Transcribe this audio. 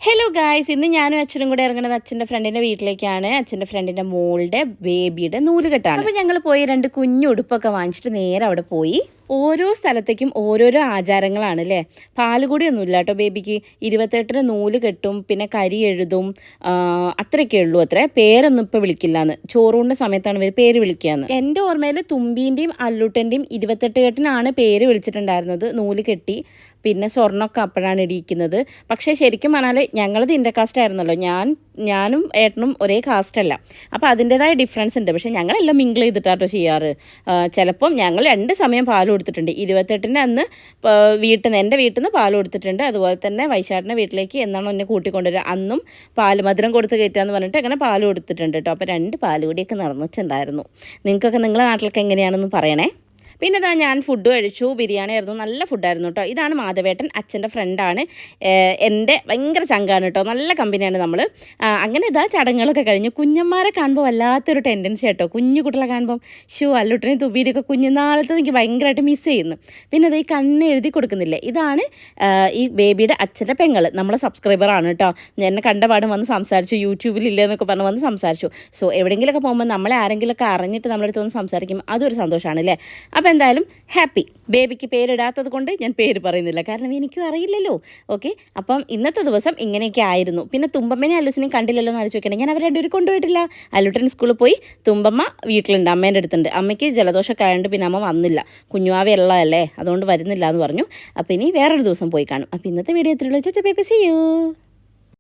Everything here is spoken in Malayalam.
ഹലോ ഗായ്സ്, ഇന്ന് ഞാനും അച്ഛനും കൂടെ ഇറങ്ങുന്നത് അച്ഛൻ്റെ ഫ്രണ്ടിൻ്റെ വീട്ടിലേക്കാണ്. അച്ഛൻ്റെ ഫ്രണ്ടിൻ്റെ മോളുടെ ബേബിയുടെ നൂലുകെട്ടാണ്. അപ്പോൾ ഞങ്ങൾ പോയി 2 കുഞ്ഞു ഉടുപ്പൊക്കെ വാങ്ങിച്ചിട്ട് നേരെ അവിടെ പോയി. ഓരോ സ്ഥലത്തേക്കും ഓരോരോ ആചാരങ്ങളാണ് അല്ലേ. പാലുകൂടിയൊന്നും ഇല്ല കേട്ടോ ബേബിക്ക്. 28-ന് നൂല് കെട്ടും, പിന്നെ കരി എഴുതും, അത്രയൊക്കെ ഉള്ളൂ. അത്ര പേരൊന്നും ഇപ്പോൾ വിളിക്കില്ലാന്ന്. ചോറൂണിൻ്റെ സമയത്താണ് ഇവർ പേര് വിളിക്കുകയെന്ന്. എൻ്റെ ഓർമ്മയിൽ തുമ്പീൻ്റെയും അല്ലൂട്ടൻ്റെയും 28 കെട്ടിനാണ് പേര് വിളിച്ചിട്ടുണ്ടായിരുന്നത്. നൂല് കെട്ടി പിന്നെ സ്വർണ്ണമൊക്കെ അപ്പോഴാണ് ഇടിയിക്കുന്നത്. പക്ഷേ ശരിക്കും പറഞ്ഞാൽ ഞങ്ങളത് ഇൻ്റർ കാസ്റ്റ് ആയിരുന്നല്ലോ. ഞാനും ഏട്ടനും ഒരേ കാസ്റ്റല്ല. അപ്പോൾ അതിൻ്റേതായ ഡിഫറൻസ് ഉണ്ട്. പക്ഷേ ഞങ്ങളെല്ലാം മിങ്കിൾ ചെയ്തിട്ടാട്ടോ ചെയ്യാറ്. ചിലപ്പം ഞങ്ങൾ 2 സമയം പാൽ കൊടുത്തിട്ടുണ്ട്. 28-ന് അന്ന് എൻ്റെ വീട്ടിൽ നിന്ന് പാൽ കൊടുത്തിട്ടുണ്ട്. അതുപോലെ തന്നെ വൈശാട്ടിൻ്റെ വീട്ടിലേക്ക് എന്നാണോ എന്നെ കൂട്ടിക്കൊണ്ടുവരിക അന്നും മധുരം കൊടുത്ത് കയറ്റാന്ന് പറഞ്ഞിട്ട് അങ്ങനെ പാൽ കൊടുത്തിട്ടുണ്ട് കേട്ടോ. അപ്പോൾ 2 പാലുകൂടിയൊക്കെ നടന്നിട്ടുണ്ടായിരുന്നു. നിങ്ങൾക്കൊക്കെ നിങ്ങളുടെ നാട്ടിലൊക്കെ എങ്ങനെയാണെന്ന് പറയണേ. പിന്നെ ഇതാ ഞാൻ ഫുഡ് കഴിച്ചു. ബിരിയാണി ആയിരുന്നു, നല്ല ഫുഡായിരുന്നു കേട്ടോ. ഇതാണ് മാധവേട്ടൻ, അച്ഛൻ്റെ ഫ്രണ്ടാണ്. എൻ്റെ ഭയങ്കര ചങ്കാണ് കേട്ടോ, നല്ല കമ്പനിയാണ് നമ്മൾ. അങ്ങനെ ഇതാ ചടങ്ങുകളൊക്കെ കഴിഞ്ഞു. കുഞ്ഞന്മാരെ കാണുമ്പോൾ വല്ലാത്തൊരു ടെൻഡൻസി കേട്ടോ. കുഞ്ഞു കുട്ടികളെ കാണുമ്പോൾ അല്ലുട്ടനെ തുബീരൊക്കെ കുഞ്ഞുനാളത്ത് എനിക്ക് ഭയങ്കരമായിട്ട് മിസ് ചെയ്യുന്നു. പിന്നെ അത് ഈ കണ്ണ് എഴുതി കൊടുക്കുന്നില്ലേ, ഇതാണ് ഈ ബേബിയുടെ അച്ഛൻ്റെ പെങ്ങൾ, നമ്മളെ സബ്സ്ക്രൈബറാണ് കേട്ടോ. എന്നെ കണ്ടപാടും വന്ന് സംസാരിച്ചു, യൂട്യൂബിലില്ലെന്നൊക്കെ പറഞ്ഞ് വന്ന് സംസാരിച്ചു. സോ എവിടെയെങ്കിലുമൊക്കെ പോകുമ്പോൾ നമ്മളെ ആരെങ്കിലുമൊക്കെ അറിഞ്ഞിട്ട് നമ്മളടുത്ത് വന്ന് സംസാരിക്കും, അതൊരു സന്തോഷമാണ് അല്ലേ. അപ്പോൾ എന്തായാലും ഹാപ്പി. ബേബിക്ക് പേരിടാത്തത് കൊണ്ട് ഞാൻ പേര് പറയുന്നില്ല, കാരണം എനിക്കും അറിയില്ലല്ലോ. ഓക്കെ, അപ്പം ഇന്നത്തെ ദിവസം ഇങ്ങനെയൊക്കെ ആയിരുന്നു. പിന്നെ തുമ്പമ്മനെ അല്ലൂസിനെയും കണ്ടില്ലല്ലോ എന്ന് ആലോചിച്ച് നോക്കണേ. ഞാൻ അവർ 2 കൊണ്ടുപോയിട്ടില്ല. അല്ലൂട്ടൻ സ്കൂളിൽ പോയി, തുമ്പമ്മ വീട്ടിലുണ്ട്, അമ്മേൻ്റെ അടുത്തുണ്ട്. അമ്മയ്ക്ക് ജലദോഷമൊക്കെ ആയതുകൊണ്ട് പിന്നെ അമ്മ വന്നില്ല. കുഞ്ഞുവാവി ഉള്ളതല്ലേ, അതുകൊണ്ട് വരുന്നില്ല എന്ന് പറഞ്ഞു. അപ്പോൾ ഇനി വേറൊരു ദിവസം പോയി കാണും. അപ്പോൾ ഇന്നത്തെ വീഡിയോ എത്രയുള്ളൂ, ചേച്ചാ ബേബി, സീ യു.